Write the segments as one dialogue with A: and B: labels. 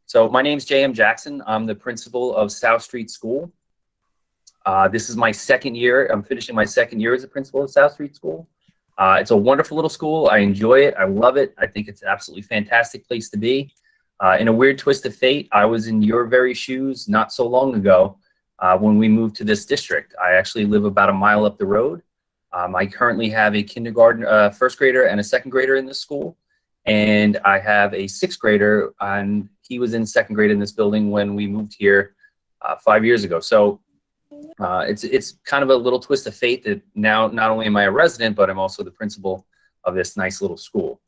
A: So my name's J.M. Jackson. I'm the principal of South Street School. This is my second year. I'm finishing my second year as a principal of South Street School. It's a wonderful little school. I enjoy it. I love it. I think it's an absolutely fantastic place to be. In a weird twist of fate, I was in your very shoes not so long ago when we moved to this district. I actually live about a mile up the road. I currently have a kindergarten, first grader and a second grader in this school. And I have a sixth grader, and he was in second grade in this building when we moved here 5 years ago. So it's kind of a little twist of fate that now not only am I a resident, but I'm also the principal of this nice little school.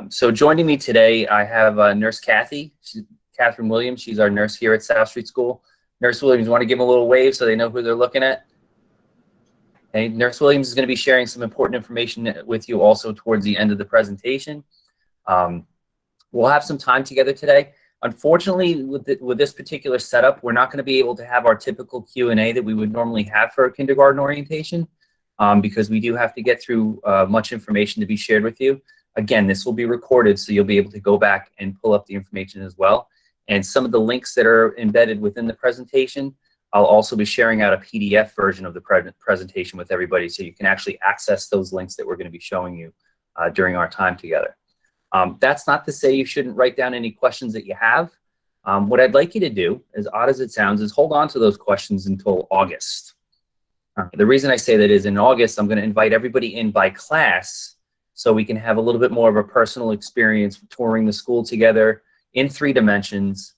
A: So joining me today, I have Nurse Catherine Williams. She's our nurse here at South Street School. Nurse Williams, want to give them a little wave so they know who they're looking at? Okay, Nurse Williams is going to be sharing some important information with you also towards the end of the presentation. We'll have some time together today. Unfortunately, with this particular setup, we're not going to be able to have our typical Q&A that we would normally have for a kindergarten orientation because we do have to get through much information to be shared with you. Again, this will be recorded, so you'll be able to go back and pull up the information as well. And some of the links that are embedded within the presentation, I'll also be sharing out a PDF version of the presentation with everybody so you can actually access those links that we're going to be showing you during our time together. That's not to say you shouldn't write down any questions that you have. What I'd like you to do, as odd as it sounds, is hold on to those questions until August. The reason I say that is in August, I'm going to invite everybody in by class so we can have a little bit more of a personal experience touring the school together in 3 dimensions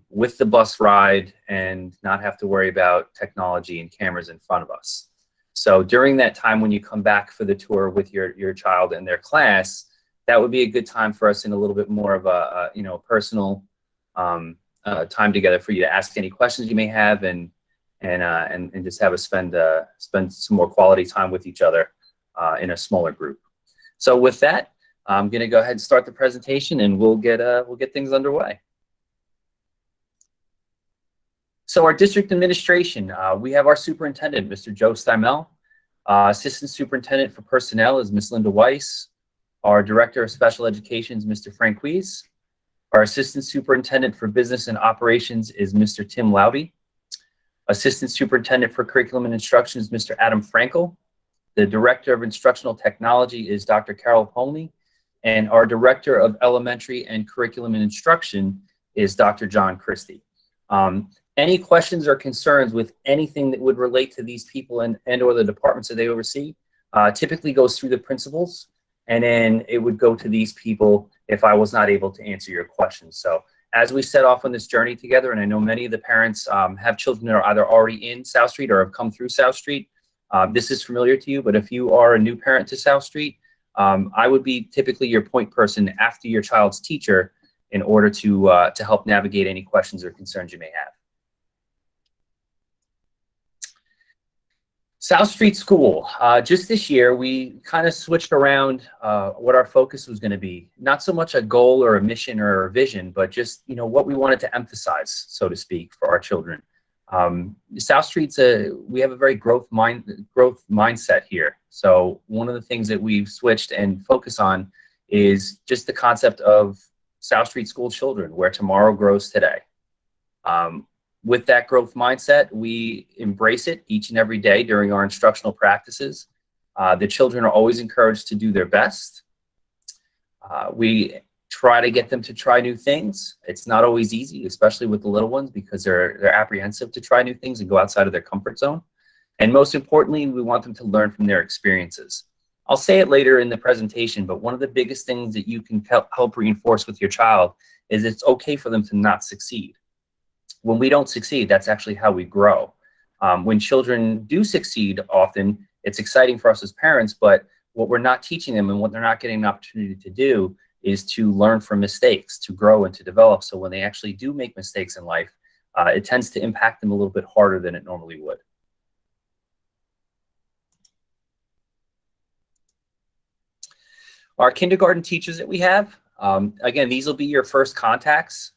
A: with the bus ride and not have to worry about technology and cameras in front of us. So during that time when you come back for the tour with your child and their class, that would be a good time for us in a little bit more of a personal time together for you to ask any questions you may have and just have us spend some more quality time with each other in a smaller group. So with that, I'm going to go ahead and start the presentation, and we'll get things underway. So our district administration, we have our superintendent, Mr. Joe Stymel. Assistant superintendent for personnel is Ms. Linda Weiss. Our director of special education is Mr. Frank Weiss. Our assistant superintendent for business and operations is Mr. Tim Lauby. Assistant superintendent for curriculum and instruction is Mr. Adam Frankel. The director of instructional technology is Dr. Carol Polney. And our director of elementary and curriculum and instruction is Dr. John Christie. Any questions or concerns with anything that would relate to these people and or the departments that they oversee typically goes through the principals, and then it would go to these people if I was not able to answer your questions. So as we set off on this journey together, and I know many of the parents have children that are either already in South Street or have come through South Street, this is familiar to you, but if you are a new parent to South Street, I would be typically your point person after your child's teacher in order to help navigate any questions or concerns you may have. South Street School, just this year, we kind of switched around what our focus was going to be. Not so much a goal or a mission or a vision, but just what we wanted to emphasize, so to speak, for our children. South Street's we have a very growth mindset here. So one of the things that we've switched and focus on is just the concept of South Street School children, where tomorrow grows today. With that growth mindset, we embrace it each and every day during our instructional practices. The children are always encouraged to do their best. We try to get them to try new things. It's not always easy, especially with the little ones, because they're apprehensive to try new things and go outside of their comfort zone. And most importantly, we want them to learn from their experiences. I'll say it later in the presentation, but one of the biggest things that you can help reinforce with your child is it's okay for them to not succeed. When we don't succeed, that's actually how we grow. When children do succeed, often it's exciting for us as parents, but what we're not teaching them and what they're not getting an opportunity to do is to learn from mistakes, to grow and to develop. So when they actually do make mistakes in life, it tends to impact them a little bit harder than it normally would. Our kindergarten teachers that we have, again, these will be your first contacts.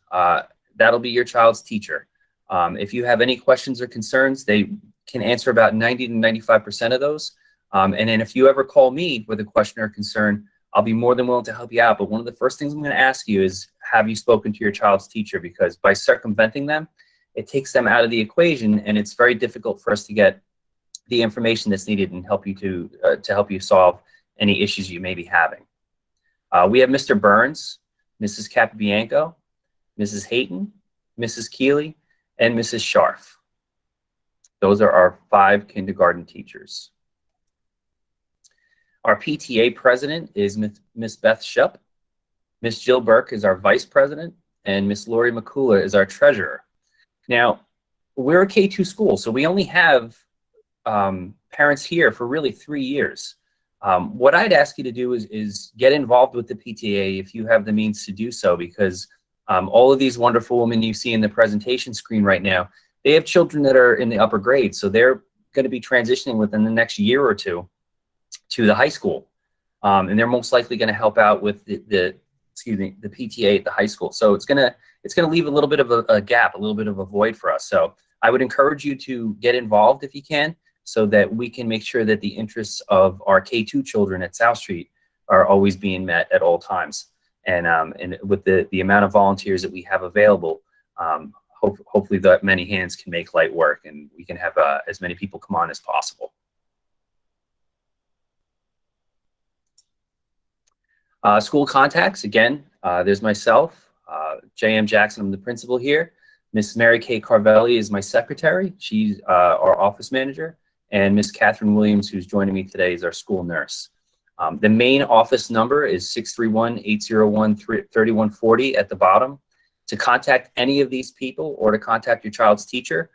A: That'll be your child's teacher. If you have any questions or concerns, they can answer about 90 to 95% of those. And then if you ever call me with a question or concern, I'll be more than willing to help you out. But one of the first things I'm going to ask you is, have you spoken to your child's teacher? Because by circumventing them, it takes them out of the equation, and it's very difficult for us to get the information that's needed and help you to help you solve any issues you may be having. We have Mr. Burns, Mrs. Capabianco, Mrs. Hayton, Mrs. Keeley, and Mrs. Scharf. Those are our 5 kindergarten teachers. Our PTA president is Miss Beth Shupp. Miss Jill Burke is our vice president, and Miss Lori McCula is our treasurer. Now, we're a K-2 school, so we only have parents here for really 3 years. What I'd ask you to do is get involved with the PTA if you have the means to do so, because all of these wonderful women you see in the presentation screen right now, they have children that are in the upper grades, so they're going to be transitioning within the next year or two to the high school, and they're most likely going to help out with the PTA at the high school. So it's gonna leave a little bit of a gap, a little bit of a void for us. So I would encourage you to get involved if you can, so that we can make sure that the interests of our K-2 children at South Street are always being met at all times. And with the amount of volunteers that we have available, hopefully that many hands can make light work, and we can have as many people come on as possible. School contacts, again, there's myself, J.M. Jackson, I'm the principal here. Miss Mary Kay Carvelli is my secretary. She's our office manager. And Miss Catherine Williams, who's joining me today, is our school nurse. The main office number is 631-801-3140 at the bottom. To contact any of these people or to contact your child's teacher,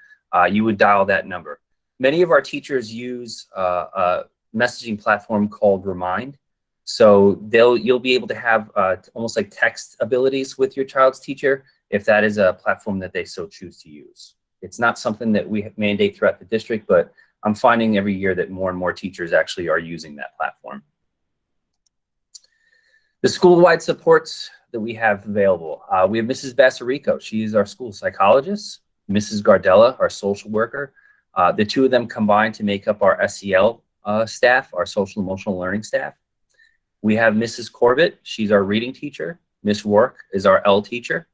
A: you would dial that number. Many of our teachers use a messaging platform called Remind. So you'll be able to have almost like text abilities with your child's teacher if that is a platform that they so choose to use. It's not something that we mandate throughout the district, but I'm finding every year that more and more teachers actually are using that platform. The school-wide supports that we have available. We have Mrs. Bassarico. She is our school psychologist. Mrs. Gardella, our social worker. The two of them combine to make up our SEL staff, our social emotional learning staff. We have Mrs. Corbett. She's our reading teacher. Miss Work is our L teacher.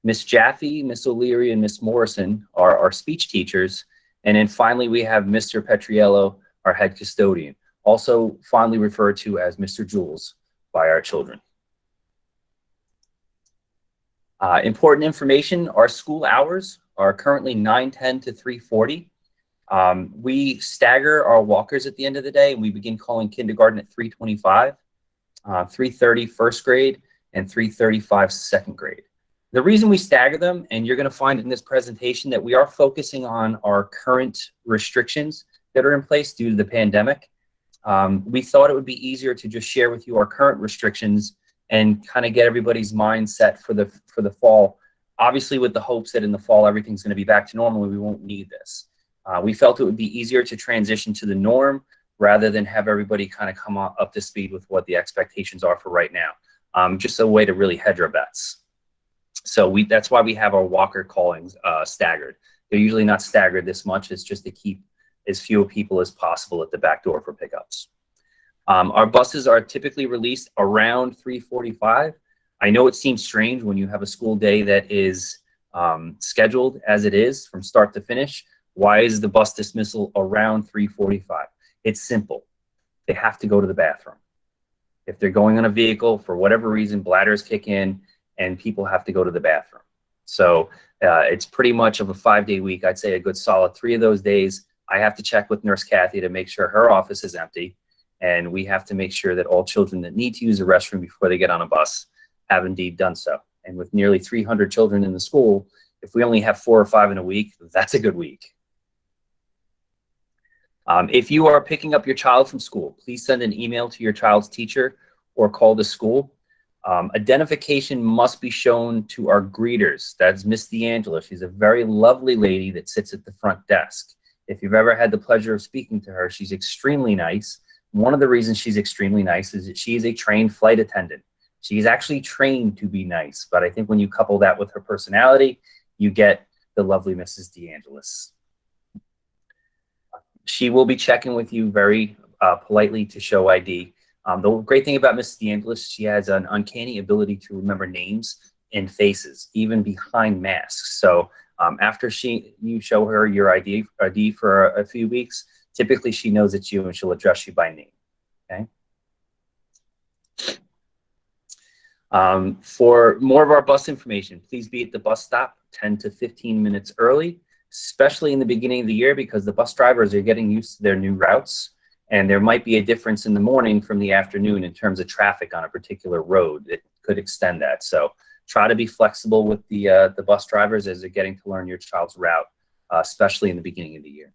A: Miss Jaffe, Miss O'Leary, and Miss Morrison are our speech teachers. And then finally, we have Mr. Petriello, our head custodian, also fondly referred to as Mr. Jules by our children. Important information, our school hours are currently 9:10 to 3:40. We stagger our walkers at the end of the day, and we begin calling kindergarten at 3:25, 3:30 first grade, and 3:35 second grade. The reason we stagger them, and you're going to find in this presentation that we are focusing on our current restrictions that are in place due to the pandemic. We thought it would be easier to just share with you our current restrictions and kind of get everybody's mindset for the fall. Obviously, with the hopes that in the fall everything's going to be back to normal and we won't need this. We felt it would be easier to transition to the norm rather than have everybody kind of come up to speed with what the expectations are for right now. Just a way to really hedge our bets. So that's why we have our walker callings staggered. They're usually not staggered this much. It's just to keep as few people as possible at the back door for pickups. Our buses are typically released around 3:45. I know it seems strange when you have a school day that is scheduled as it is from start to finish. Why is the bus dismissal around 3:45? It's simple. They have to go to the bathroom. If they're going on a vehicle, for whatever reason, bladders kick in and people have to go to the bathroom. So it's pretty much of a 5-day week. I'd say a good solid 3 of those days, I have to check with Nurse Kathy to make sure her office is empty. And we have to make sure that all children that need to use a restroom before they get on a bus have indeed done so. And with nearly 300 children in the school, if we only have 4 or 5 in a week, that's a good week. If you are picking up your child from school, please send an email to your child's teacher or call the school. Identification must be shown to our greeters. That's Miss D'Angelo. She's a very lovely lady that sits at the front desk. If you've ever had the pleasure of speaking to her, she's extremely nice. One of the reasons she's extremely nice is that she is a trained flight attendant. She's actually trained to be nice, but I think when you couple that with her personality, you get the lovely Mrs. D'Angelis. She will be checking with you very politely to show ID. The great thing about Mrs. D'Angelis, she has an uncanny ability to remember names in faces, even behind masks. So after you show her your ID for a few weeks, typically she knows it's you and she'll address you by name, okay? For more of our bus information, please be at the bus stop 10 to 15 minutes early, especially in the beginning of the year, because the bus drivers are getting used to their new routes, and there might be a difference in the morning from the afternoon in terms of traffic on a particular road that could extend that. So try to be flexible with the bus drivers as they're getting to learn your child's route, especially in the beginning of the year.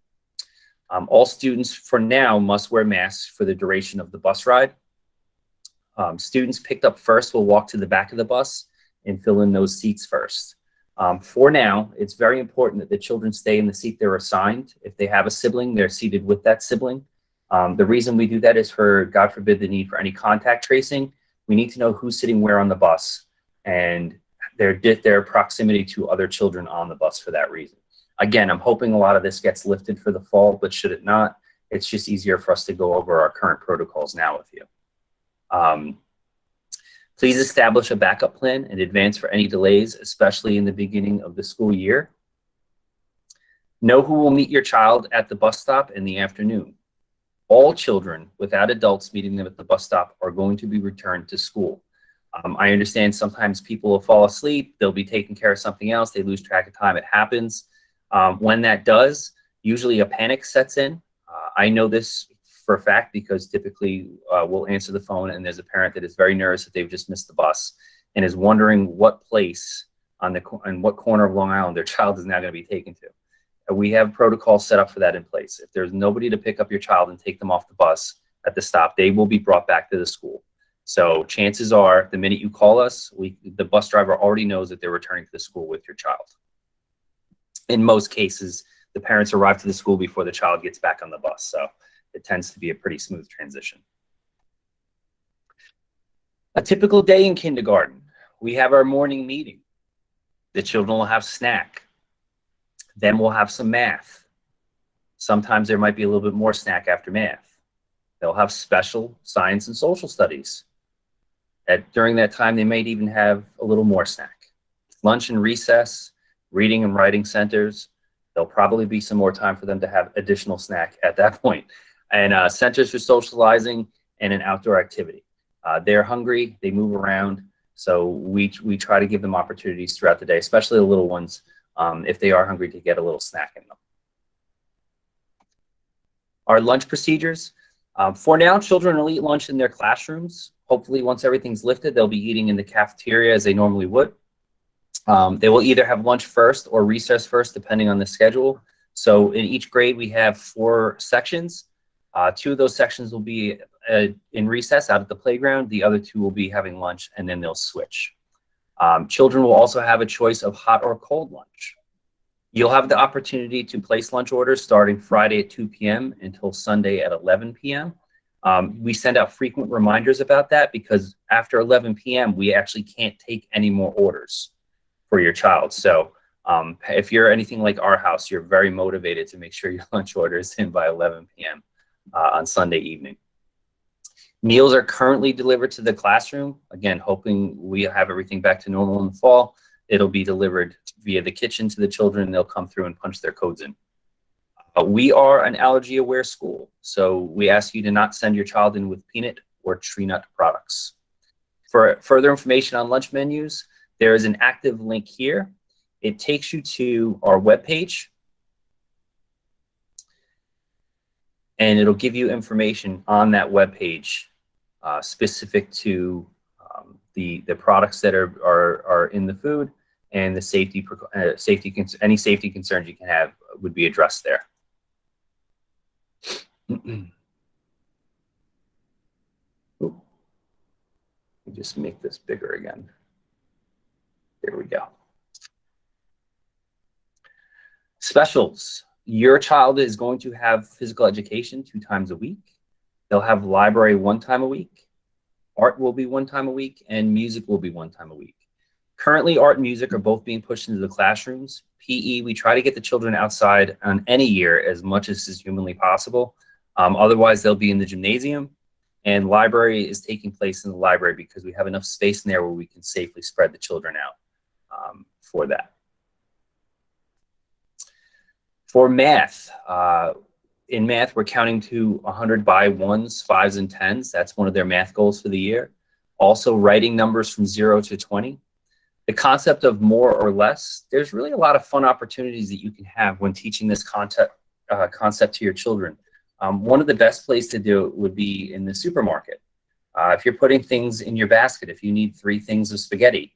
A: All students for now must wear masks for the duration of the bus ride. Students picked up first will walk to the back of the bus and fill in those seats first. For now, it's very important that the children stay in the seat they're assigned. If they have a sibling, they're seated with that sibling. The reason we do that is for, God forbid, the need for any contact tracing. We need to know who's sitting where on the bus and their proximity to other children on the bus for that reason. Again, I'm hoping a lot of this gets lifted for the fall, but should it not, it's just easier for us to go over our current protocols now with you. Please establish a backup plan in advance for any delays, especially in the beginning of the school year. Know who will meet your child at the bus stop in the afternoon. All children, without adults meeting them at the bus stop, are going to be returned to school. I understand sometimes people will fall asleep, they'll be taking care of something else, they lose track of time, it happens. When that does, usually a panic sets in. I know this for a fact because typically we'll answer the phone and there's a parent that is very nervous that they've just missed the bus and is wondering what place on what corner of Long Island their child is now going to be taken to. We have protocols set up for that in place. If there's nobody to pick up your child and take them off the bus at the stop, they will be brought back to the school. So chances are the minute you call us, the bus driver already knows that they're returning to the school with your child. In most cases, the parents arrive to the school before the child gets back on the bus. So it tends to be a pretty smooth transition. A typical day in kindergarten, we have our morning meeting. The children will have snack. Then we'll have some math. Sometimes there might be a little bit more snack after math. They'll have special science and social studies. During that time, they might even have a little more snack. Lunch and recess, reading and writing centers. There'll probably be some more time for them to have additional snack at that point. And centers for socializing and an outdoor activity. They're hungry, they move around, so we try to give them opportunities throughout the day, especially the little ones, if they are hungry, to get a little snack in them. Our lunch procedures. For now, children will eat lunch in their classrooms. Hopefully, once everything's lifted, they'll be eating in the cafeteria as they normally would. They will either have lunch first or recess first, depending on the schedule. So in each grade, we have 4 sections. 2 of those sections will be in recess out at the playground. The other 2 will be having lunch, and then they'll switch. Children will also have a choice of hot or cold lunch. You'll have the opportunity to place lunch orders starting Friday at 2 p.m. until Sunday at 11 p.m. We send out frequent reminders about that because after 11 p.m., we actually can't take any more orders for your child. So if you're anything like our house, you're very motivated to make sure your lunch order is in by 11 p.m. On Sunday evening. Meals are currently delivered to the classroom. Again, hoping we have everything back to normal in the fall. It'll be delivered via the kitchen to the children, and they'll come through and punch their codes in. We are an allergy-aware school, so we ask you to not send your child in with peanut or tree nut products. For further information on lunch menus, there is an active link here. It takes you to our webpage, and it'll give you information on that webpage specific to the products that are in the food, and the any safety concerns you can have would be addressed there. Let me just make this bigger again. There we go. Specials. Your child is going to have physical education 2 times a week. They'll have library 1 time a week. Art will be 1 time a week, and music will be 1 time a week. Currently, art and music are both being pushed into the classrooms. PE, we try to get the children outside on any year as much as is humanly possible. Otherwise, they'll be in the gymnasium, and library is taking place in the library because we have enough space in there where we can safely spread the children out. for that. For math, in math, we're counting to 100 by 1s, 5s, and 10s. That's one of their math goals for the year. Also, writing numbers from 0 to 20. The concept of more or less, there's really a lot of fun opportunities that you can have when teaching this concept to your children. One of the best places to do it would be in the supermarket. If you're putting things in your basket, if you need 3 things of spaghetti,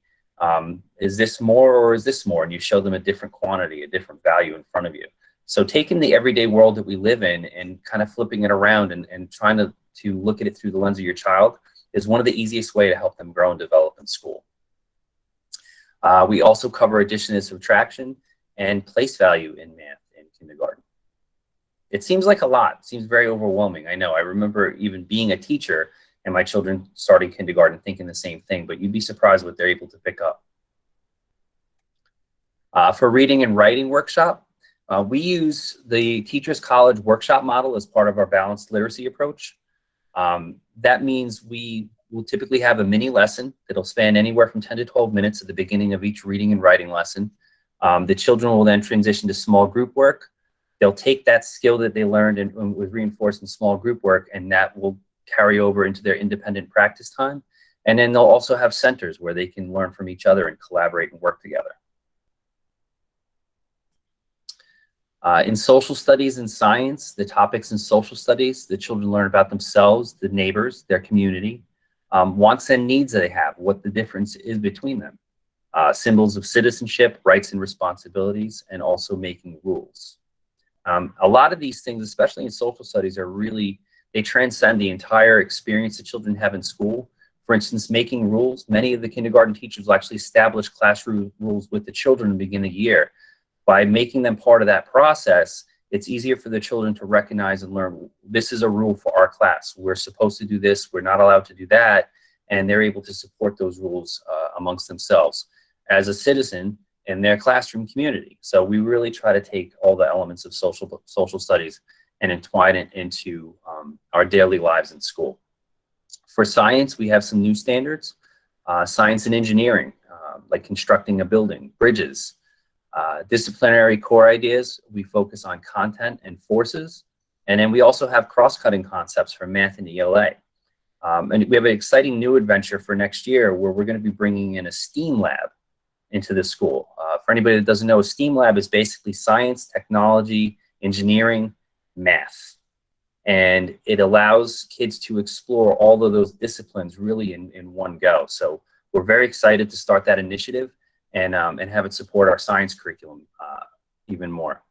A: is this more or is this more? And you show them a different quantity, a different value in front of you. So taking the everyday world that we live in and kind of flipping it around and trying to look at it through the lens of your child is one of the easiest way to help them grow and develop in school. We also cover addition and subtraction and place value in math in kindergarten. It seems like a lot. It seems very overwhelming. I know. I remember even being a teacher and my children starting kindergarten thinking the same thing, but you'd be surprised what they're able to pick up. For reading and writing workshop, we use the Teachers College workshop model as part of our balanced literacy approach. That means we will typically have a mini lesson that'll span anywhere from 10 to 12 minutes at the beginning of each reading and writing lesson. The children will then transition to small group work. They'll take that skill that they learned and was reinforced in small group work, and that will carry over into their independent practice time. And then they'll also have centers where they can learn from each other and collaborate and work together. In social studies and science, the topics in social studies, the children learn about themselves, the neighbors, their community, wants and needs that they have, what the difference is between them, symbols of citizenship, rights and responsibilities, and also making rules. A lot of these things, especially in social studies, are really, they transcend the entire experience that children have in school. For instance, making rules, many of the kindergarten teachers will actually establish classroom rules with the children at the beginning of the year. By making them part of that process, it's easier for the children to recognize and learn, this is a rule for our class. We're supposed to do this, we're not allowed to do that, and they're able to support those rules amongst themselves as a citizen in their classroom community. So we really try to take all the elements of social studies and entwine it into our daily lives in school. For science, we have some new standards, science and engineering, like constructing a building, bridges. Disciplinary core ideas, we focus on content and forces. And then we also have cross-cutting concepts for math and ELA. And we have an exciting new adventure for next year where we're going to be bringing in a STEAM lab into the school. For anybody that doesn't know, a STEAM lab is basically science, technology, engineering, math. And it allows kids to explore all of those disciplines really in one go. So we're very excited to start that initiative and have it support our science curriculum even more.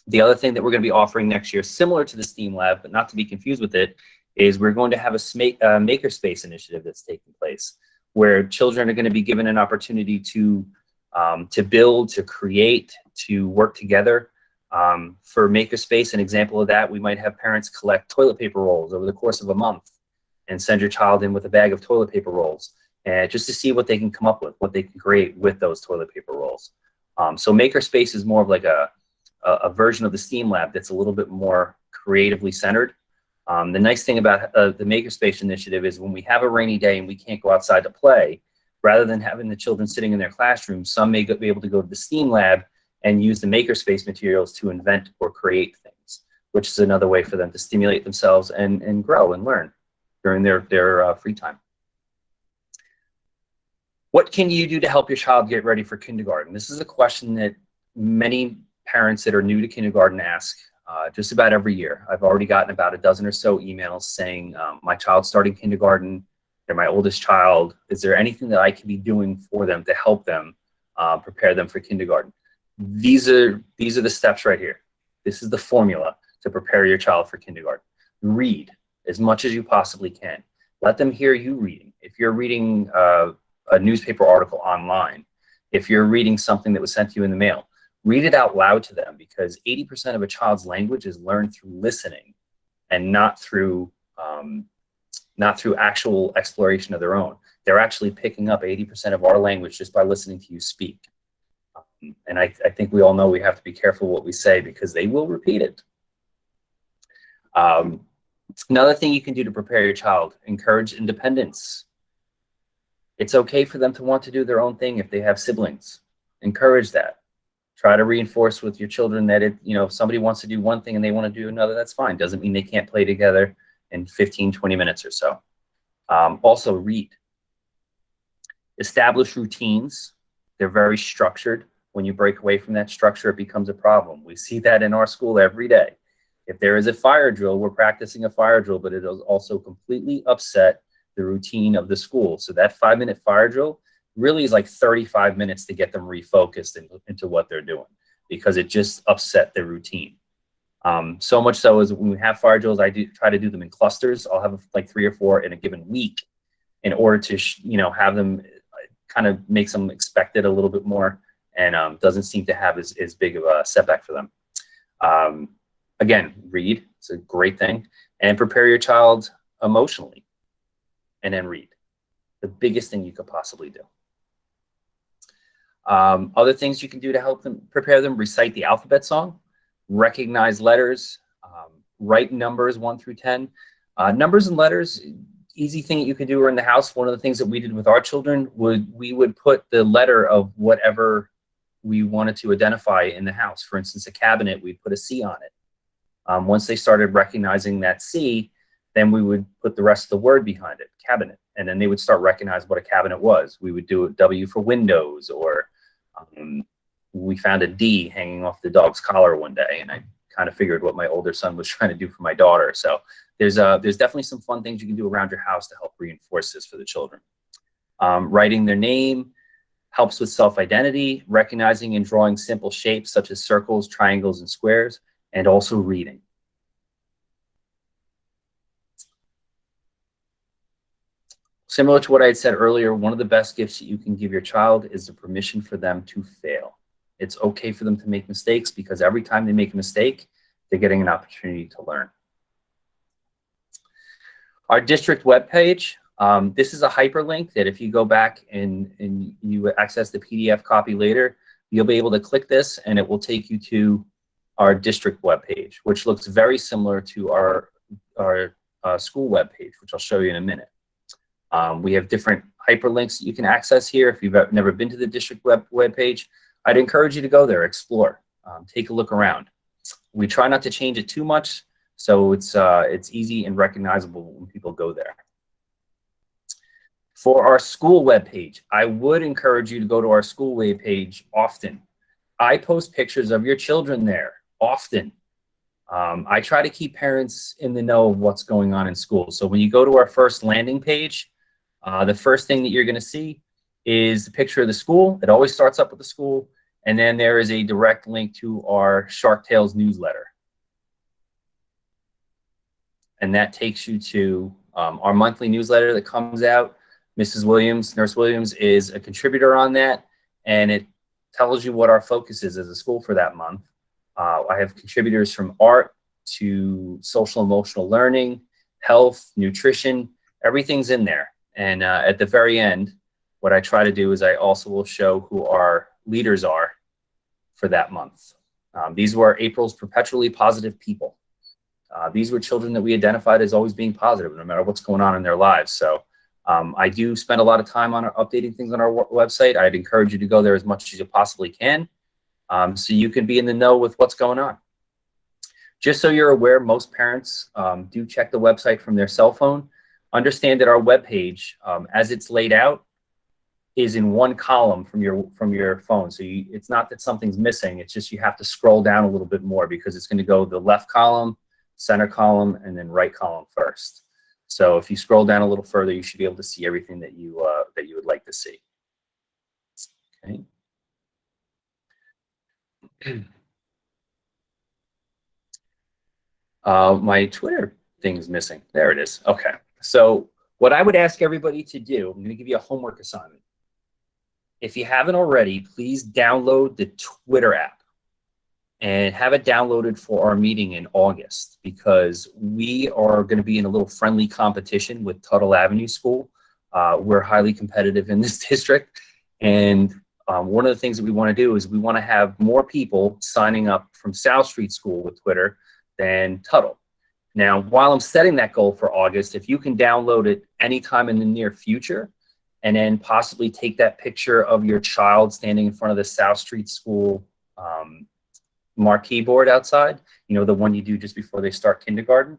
A: The other thing that we're going to be offering next year, similar to the STEAM lab, but not to be confused with it, is we're going to have a Makerspace Initiative that's taking place, where children are going to be given an opportunity to build, to create, to work together. For Makerspace, an example of that, we might have parents collect toilet paper rolls over the course of a month and send your child in with a bag of toilet paper rolls, and just to see what they can come up with, what they can create with those toilet paper rolls. So Makerspace is more of like a version of the STEAM lab that's a little bit more creatively centered. The nice thing about the Makerspace Initiative is when we have a rainy day and we can't go outside to play, rather than having the children sitting in their classrooms, some may be able to go to the STEAM lab and use the Makerspace materials to invent or create things, which is another way for them to stimulate themselves and grow and learn during their free time. What can you do to help your child get ready for kindergarten? This is a question that many parents that are new to kindergarten ask just about every year. I've already gotten about a dozen or so emails saying, my child's starting kindergarten, they're my oldest child. Is there anything that I can be doing for them to help them prepare them for kindergarten? These are the steps right here. This is the formula to prepare your child for kindergarten. Read as much as you possibly can. Let them hear you reading. If you're reading a newspaper article online, if you're reading something that was sent to you in the mail, read it out loud to them, because 80% of a child's language is learned through listening and not through actual exploration of their own. They're actually picking up 80% of our language just by listening to you speak. And I think we all know we have to be careful what we say, because they will repeat it. Another thing you can do to prepare your child, encourage independence. It's okay for them to want to do their own thing if they have siblings. Encourage that. Try to reinforce with your children that if somebody wants to do one thing and they want to do another, that's fine. Doesn't mean they can't play together in 15, 20 minutes or so. Also read. Establish routines. They're very structured. When you break away from that structure, it becomes a problem. We see that in our school every day. If there is a fire drill, we're practicing a fire drill, but it will also completely upset the routine of the school. So that 5-minute fire drill really is like 35 minutes to get them refocused into what they're doing, because it just upset their routine. So much so is when we have fire drills, I do try to do them in clusters. I'll have like 3 or 4 in a given week in order to have them kind of makes them expect it a little bit more, and doesn't seem to have as big of a setback for them. Again, read. It's a great thing. And prepare your child emotionally, and then read. The biggest thing you could possibly do. Other things you can do to help them prepare them: recite the alphabet song, recognize letters, write numbers 1 through 10. Numbers and letters, easy thing that you could do around the house. One of the things that we did with our children we would put the letter of whatever we wanted to identify in the house. For instance, a cabinet, we'd put a C on it. Once they started recognizing that C, then we would put the rest of the word behind it, cabinet, and then they would start recognizing what a cabinet was. We would do a W for windows, or we found a D hanging off the dog's collar one day, and I kind of figured what my older son was trying to do for my daughter. So there's definitely some fun things you can do around your house to help reinforce this for the children. Writing their name helps with self-identity, recognizing and drawing simple shapes such as circles, triangles, and squares, and also reading. Similar to what I had said earlier, one of the best gifts that you can give your child is the permission for them to fail. It's okay for them to make mistakes, because every time they make a mistake, they're getting an opportunity to learn. Our district webpage, this is a hyperlink that if you go back and you access the PDF copy later, you'll be able to click this and it will take you to our district webpage, which looks very similar to our school webpage, which I'll show you in a minute. We have different hyperlinks that you can access here. If you've never been to the district webpage, I'd encourage you to go there, explore, take a look around. We try not to change it too much, so it's easy and recognizable when people go there. For our school webpage, I would encourage you to go to our school webpage often. I post pictures of your children there often. I try to keep parents in the know of what's going on in school. So when you go to our first landing page, the first thing that you're going to see is the picture of the school. It always starts up with the school. And then there is a direct link to our Shark Tales newsletter. And that takes you to our monthly newsletter that comes out. Mrs. Williams, Nurse Williams, is a contributor on that. And it tells you what our focus is as a school for that month. I have contributors from art to social emotional learning, health, nutrition, everything's in there. And at the very end, what I try to do is I also will show who our leaders are for that month. These were April's perpetually positive people. These were children that we identified as always being positive, no matter what's going on in their lives. So I do spend a lot of time on updating things on our website. I'd encourage you to go there as much as you possibly can, so you can be in the know with what's going on. Just so you're aware, most parents do check the website from their cell phone. Understand that our webpage, as it's laid out, is in one column from your phone. So it's not that something's missing. It's just you have to scroll down a little bit more, because it's going to go the left column, center column, and then right column first. So if you scroll down a little further, you should be able to see everything that you would like to see. Okay. My Twitter thing's missing. There it is. Okay. So what I would ask everybody to do, I'm going to give you a homework assignment. If you haven't already, please download the Twitter app and have it downloaded for our meeting in August, because we are going to be in a little friendly competition with Tuttle Avenue School. We're highly competitive in this district, and one of the things that we want to do is we want to have more people signing up from South Street School with Twitter than Tuttle. Now, while I'm setting that goal for August, if you can download it anytime in the near future, and then possibly take that picture of your child standing in front of the South Street School marquee board outside, you know, the one you do just before they start kindergarten,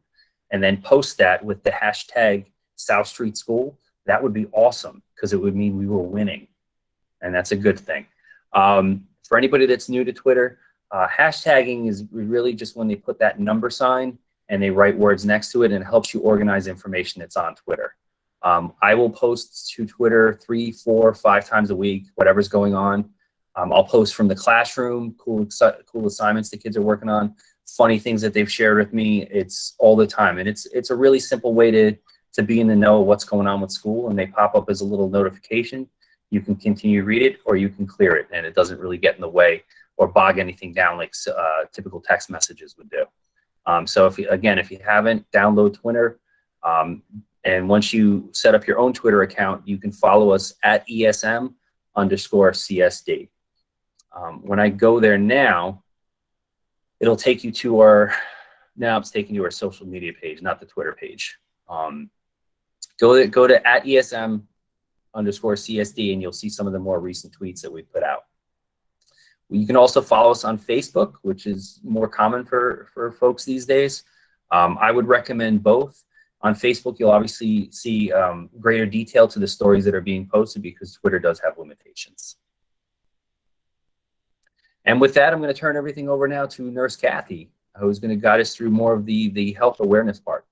A: and then post that with the hashtag South Street School. That would be awesome, because it would mean we were winning, and that's a good thing. For anybody that's new to Twitter, hashtagging is really just when they put that number sign and they write words next to it, and it helps you organize information that's on Twitter. I will post to Twitter 3, 4, 5 times a week, whatever's going on. I'll post from the classroom, cool assignments the kids are working on, funny things that they've shared with me. It's all the time, and it's a really simple way to be in the know of what's going on with school, and they pop up as a little notification. You can continue to read it, or you can clear it, and it doesn't really get in the way or bog anything down like typical text messages would do. So if you haven't, download Twitter. And once you set up your own Twitter account, you can follow us at ESM_CSD. When I go there now, it'll take you to it's taking you to our social media page, not the Twitter page. Go to at ESM_CSD, and you'll see some of the more recent tweets that we put out. You can also follow us on Facebook, which is more common for folks these days. I would recommend both. On Facebook, you'll obviously see greater detail to the stories that are being posted, because Twitter does have limitations. And with that, I'm going to turn everything over now to Nurse Kathy, who's going to guide us through more of the health awareness part.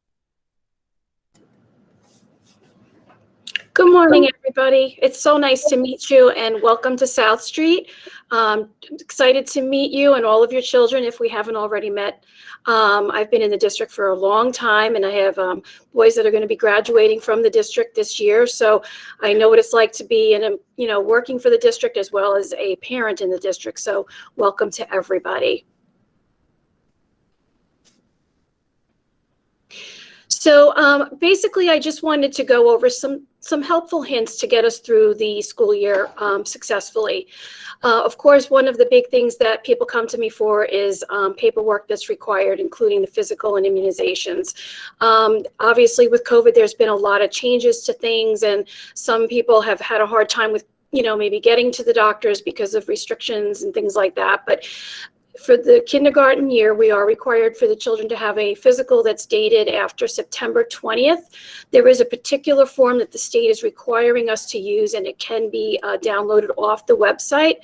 B: Good morning, everybody. It's so nice to meet you, and welcome to South Street. I'm excited to meet you and all of your children if we haven't already met. I've been in the district for a long time, and I have boys that are going to be graduating from the district this year. So I know what it's like to be working for the district as well as a parent in the district. So welcome to everybody. So basically, I just wanted to go over some helpful hints to get us through the school year successfully. Of course, one of the big things that people come to me for is paperwork that's required, including the physical and immunizations. Obviously, with COVID, there's been a lot of changes to things, and some people have had a hard time with, maybe getting to the doctors because of restrictions and things like that. But for the kindergarten year, we are required for the children to have a physical that's dated after September 20th. There is a particular form that the state is requiring us to use, and it can be downloaded off the website.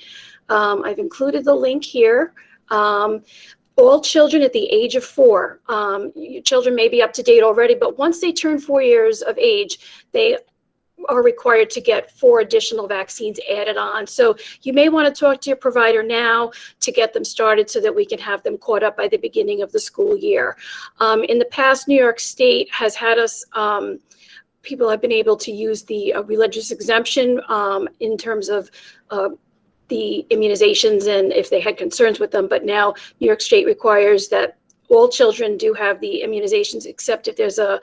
B: I've included the link here. All children at the age of 4, your children may be up to date already, but once they turn 4 years of age, they are required to get 4 additional vaccines added on. So you may want to talk to your provider now to get them started so that we can have them caught up by the beginning of the school year. In the past, New York State has had us, people have been able to use the religious exemption in terms of the immunizations and if they had concerns with them. But now New York State requires that all children do have the immunizations, except if there's a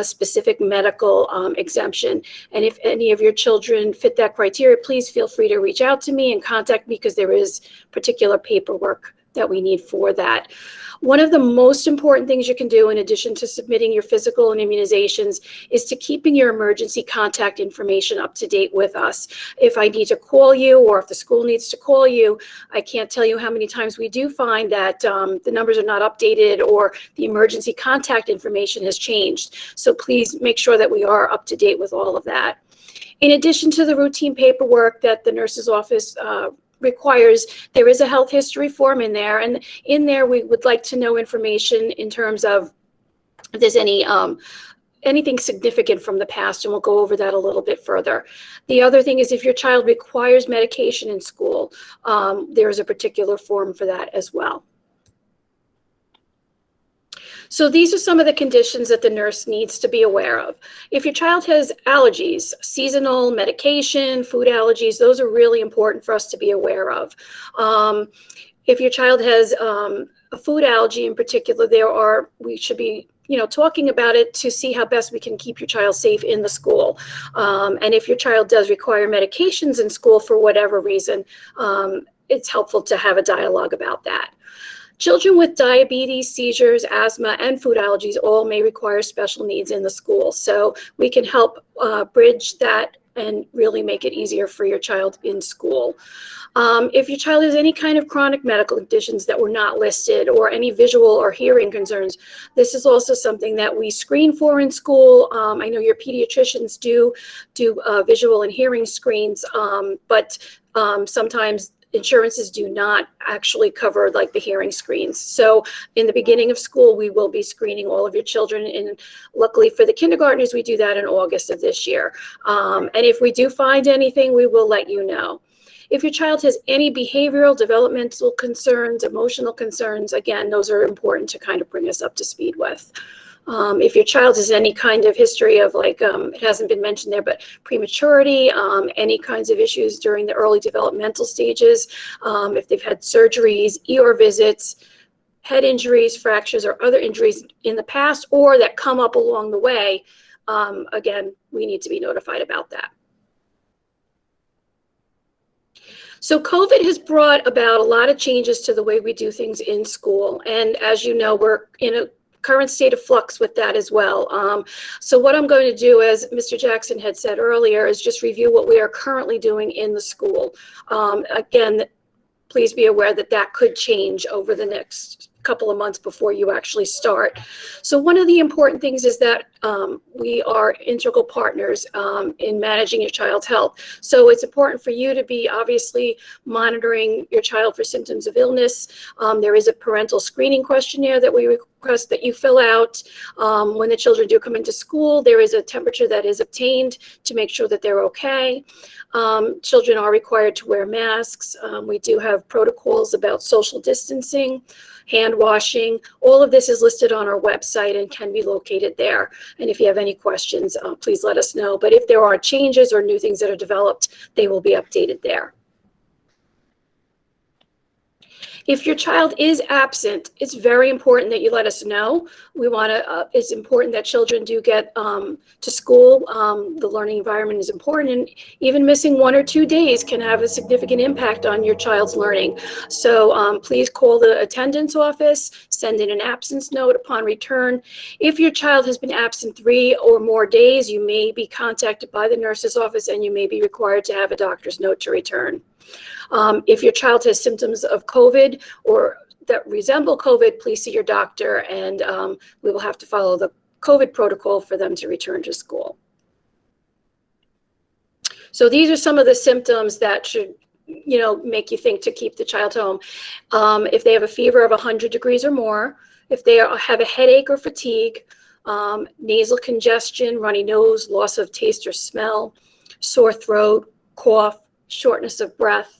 B: specific medical exemption. And if any of your children fit that criteria, please feel free to reach out to me and contact me, because there is particular paperwork that we need for that. One of the most important things you can do, in addition to submitting your physical and immunizations, is to keeping your emergency contact information up to date with us. If I need to call you, or if the school needs to call you, I can't tell you how many times we do find that the numbers are not updated or the emergency contact information has changed. So please make sure that we are up to date with all of that. In addition to the routine paperwork that the nurse's office requires, there is a health history form in there, and in there we would like to know information in terms of if there's anything significant from the past, and we'll go over that a little bit further. The other thing is, if your child requires medication in school, there is a particular form for that as well. So these are some of the conditions that the nurse needs to be aware of. If your child has allergies, seasonal, medication, food allergies, those are really important for us to be aware of. If your child has a food allergy in particular, we should be talking about it to see how best we can keep your child safe in the school. And if your child does require medications in school for whatever reason, it's helpful to have a dialogue about that. Children with diabetes, seizures, asthma, and food allergies all may require special needs in the school. So we can help bridge that and really make it easier for your child in school. If your child has any kind of chronic medical conditions that were not listed, or any visual or hearing concerns, this is also something that we screen for in school. I know your pediatricians do visual and hearing screens, but sometimes insurances do not actually cover like the hearing screens. So in the beginning of school, we will be screening all of your children. And luckily for the kindergartners, we do that in August of this year. And if we do find anything, we will let you know. If your child has any behavioral, developmental concerns, emotional concerns, again, those are important to kind of bring us up to speed with. If your child has any kind of history of like, it hasn't been mentioned there, but prematurity, any kinds of issues during the early developmental stages, if they've had surgeries, ER visits, head injuries, fractures, or other injuries in the past, or that come up along the way, again, we need to be notified about that. So COVID has brought about a lot of changes to the way we do things in school. And as you know, we're in a current state of flux with that as well. So what I'm going to do, as Mr. Jackson had said earlier, is just review what we are currently doing in the school. Again, please be aware that that could change over the next couple of months before you actually start. So one of the important things is that we are integral partners in managing your child's health. So it's important for you to be obviously monitoring your child for symptoms of illness. There is a parental screening questionnaire that we request that you fill out. When the children do come into school, there is a temperature that is obtained to make sure that they're okay. Children are required to wear masks. We do have protocols about social distancing, hand washing. All of this is listed on our website and can be located there. And if you have any questions, please let us know. But if there are changes or new things that are developed, they will be updated there. If your child is absent, it's very important that you let us know. We want to, it's important that children do get to school. The learning environment is important, and even missing 1 or 2 days can have a significant impact on your child's learning. So please call the attendance office, send in an absence note upon return. If your child has been absent 3 or more days, you may be contacted by the nurse's office and you may be required to have a doctor's note to return. If your child has symptoms of COVID or that resemble COVID, please see your doctor, and we will have to follow the COVID protocol for them to return to school. So these are some of the symptoms that should, you know, make you think to keep the child home. If they have a fever of 100 degrees or more, if they have a headache or fatigue, nasal congestion, runny nose, loss of taste or smell, sore throat, cough, shortness of breath,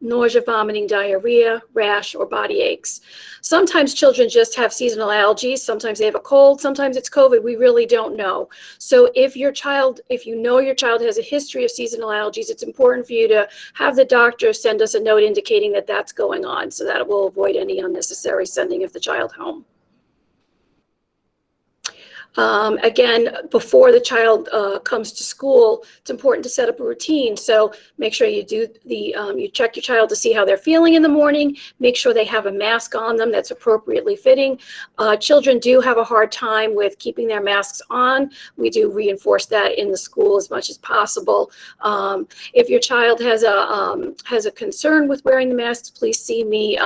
B: nausea, vomiting, diarrhea, rash, or body aches. Sometimes children just have seasonal allergies. Sometimes they have a cold. Sometimes it's COVID. We really don't know. So if your child, if you know your child has a history of seasonal allergies, it's important for you to have the doctor send us a note indicating that that's going on, so that it will avoid any unnecessary sending of the child home. Again, before the child comes to school, it's important to set up a routine. So make sure you do the, you check your child to see how they're feeling in the morning. Make sure they have a mask on them that's appropriately fitting. Children do have a hard time with keeping their masks on. We do reinforce that in the school as much as possible. If your child has a concern with wearing the masks, please see me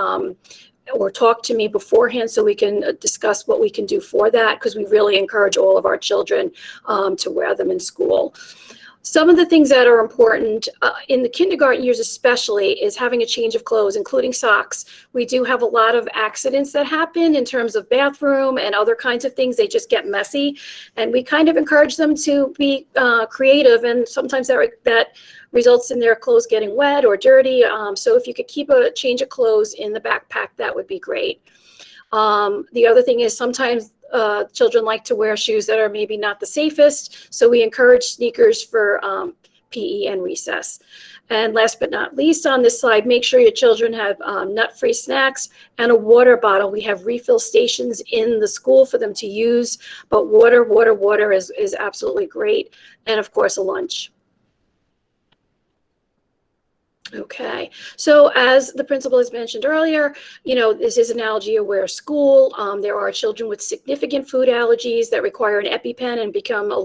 B: or talk to me beforehand so we can discuss what we can do for that, because we really encourage all of our children to wear them in school. Some of the things that are important in the kindergarten years especially is having a change of clothes, including socks. We do have a lot of accidents that happen in terms of bathroom and other kinds of things. They just get messy, and we kind of encourage them to be creative, and sometimes that results in their clothes getting wet or dirty. So if you could keep a change of clothes in the backpack, that would be great. The other thing is sometimes children like to wear shoes that are maybe not the safest, so we encourage sneakers for PE and recess. And last but not least on this slide, make sure your children have nut-free snacks and a water bottle. We have refill stations in the school for them to use, but water is absolutely great. And of course, a lunch. Okay, so as the principal has mentioned earlier, you know, this is an allergy-aware school. There are children with significant food allergies that require an EpiPen and become a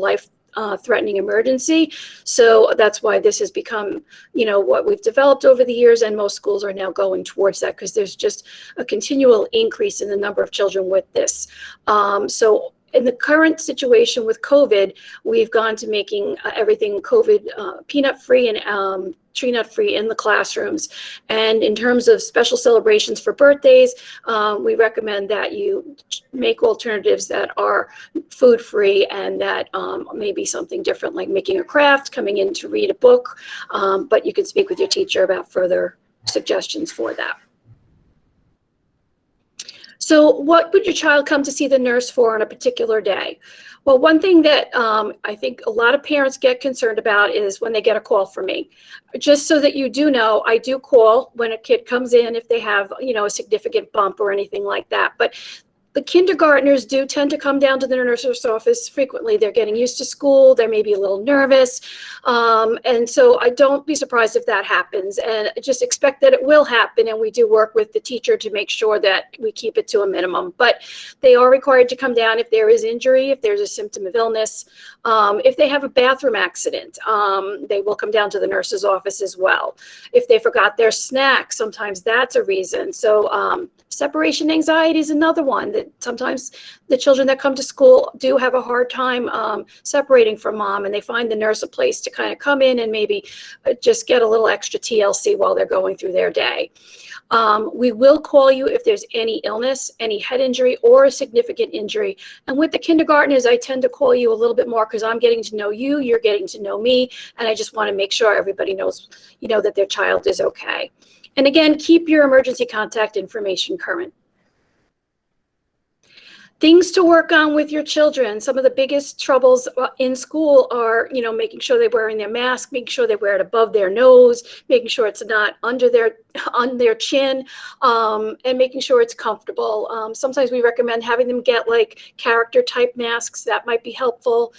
B: threatening emergency. So that's why this has become, what we've developed over the years, and most schools are now going towards that because there's just a continual increase in the number of children with this. So in the current situation with COVID, we've gone to making everything COVID peanut-free and tree nut free in the classrooms. And in terms of special celebrations for birthdays, we recommend that you make alternatives that are food free and that may be something different, like making a craft, coming in to read a book, but you can speak with your teacher about further suggestions for that. So what would your child come to see the nurse for on a particular day? Well, one thing that I think a lot of parents get concerned about is when they get a call from me. Just so that you do know, I do call when a kid comes in if they have, a significant bump or anything like that. But the kindergartners do tend to come down to the nurse's office frequently. They're getting used to school. They may be a little nervous. And so I don't be surprised if that happens, and just expect that it will happen. And we do work with the teacher to make sure that we keep it to a minimum, but they are required to come down if there is injury, if there's a symptom of illness, if they have a bathroom accident, they will come down to the nurse's office as well. If they forgot their snack, sometimes that's a reason. So separation anxiety is another one that sometimes the children that come to school do have a hard time separating from mom, and they find the nurse a place to kind of come in and maybe just get a little extra TLC while they're going through their day. We will call you if there's any illness, any head injury, or a significant injury. And with the kindergartners, I tend to call you a little bit more because I'm getting to know you, you're getting to know me, and I just want to make sure everybody knows, that their child is okay. And again, keep your emergency contact information current. Things to work on with your children. Some of the biggest troubles in school are, making sure they're wearing their mask, making sure they wear it above their nose, making sure it's not under on their chin, and making sure it's comfortable. Sometimes we recommend having them get like character type masks. That might be helpful.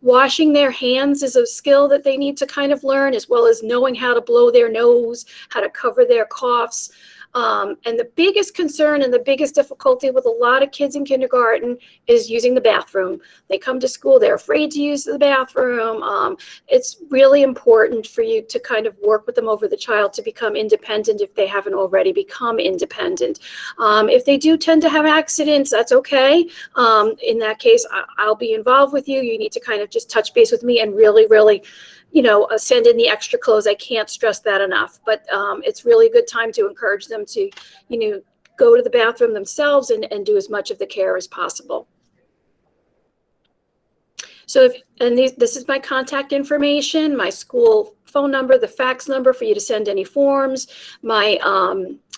B: Washing their hands is a skill that they need to kind of learn, as well as knowing how to blow their nose, how to cover their coughs. And the biggest concern and the biggest difficulty with a lot of kids in kindergarten is using the bathroom. They come to school, they're afraid to use the bathroom. It's really important for you to kind of work with them over the child to become independent if they haven't already become independent. If they do tend to have accidents, that's okay. In that case, I'll be involved with you. You need to kind of just touch base with me and really, really send in the extra clothes. I can't stress that enough, but it's really a good time to encourage them to, go to the bathroom themselves and do as much of the care as possible. So this is my contact information, my school phone number, the fax number for you to send any forms, my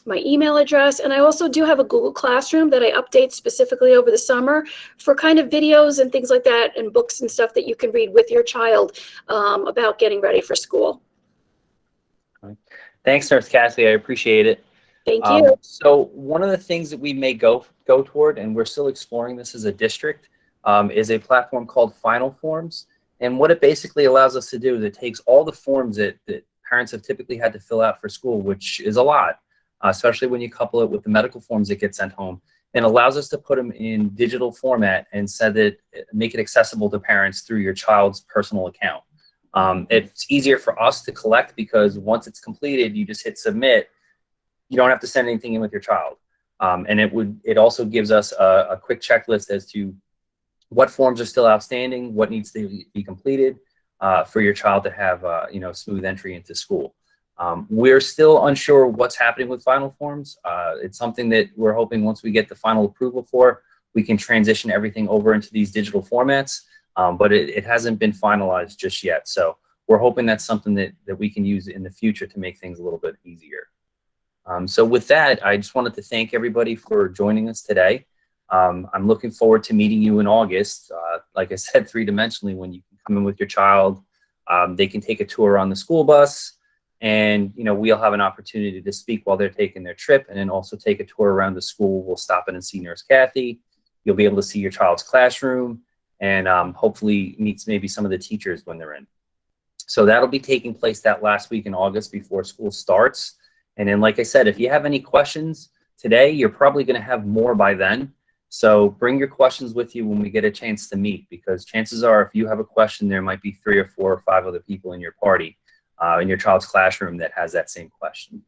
B: email address. And I also do have a Google Classroom that I update specifically over the summer for kind of videos and things like that, and books and stuff that you can read with your child about getting ready for school.
A: Thanks, Nurse Cassie. I appreciate it.
B: Thank you.
A: So one of the things that we may go toward, and we're still exploring this as a district, is a platform called Final Forms. And what it basically allows us to do is it takes all the forms that parents have typically had to fill out for school, which is a lot, especially when you couple it with the medical forms that get sent home, and allows us to put them in digital format and make it accessible to parents through your child's personal account. It's easier for us to collect because once it's completed, you just hit submit. You don't have to send anything in with your child. And it also gives us a quick checklist as to what forms are still outstanding, what needs to be completed for your child to have smooth entry into school. We're still unsure what's happening with Final Forms. It's something that we're hoping once we get the final approval for, we can transition everything over into these digital formats, but it hasn't been finalized just yet. So we're hoping that's something that we can use in the future to make things a little bit easier. So with that, I just wanted to thank everybody for joining us today. I'm looking forward to meeting you in August. Like I said, 3-dimensionally, when you can come in with your child, they can take a tour on the school bus, and we'll have an opportunity to speak while they're taking their trip, and then also take a tour around the school. We'll stop in and see Nurse Kathy. You'll be able to see your child's classroom, and hopefully meet maybe some of the teachers when they're in. So that'll be taking place that last week in August before school starts. And then, like I said, if you have any questions today, you're probably going to have more by then. So bring your questions with you when we get a chance to meet, because chances are if you have a question, there might be 3 or 4 or 5 other people in your party, in your child's classroom that has that same question.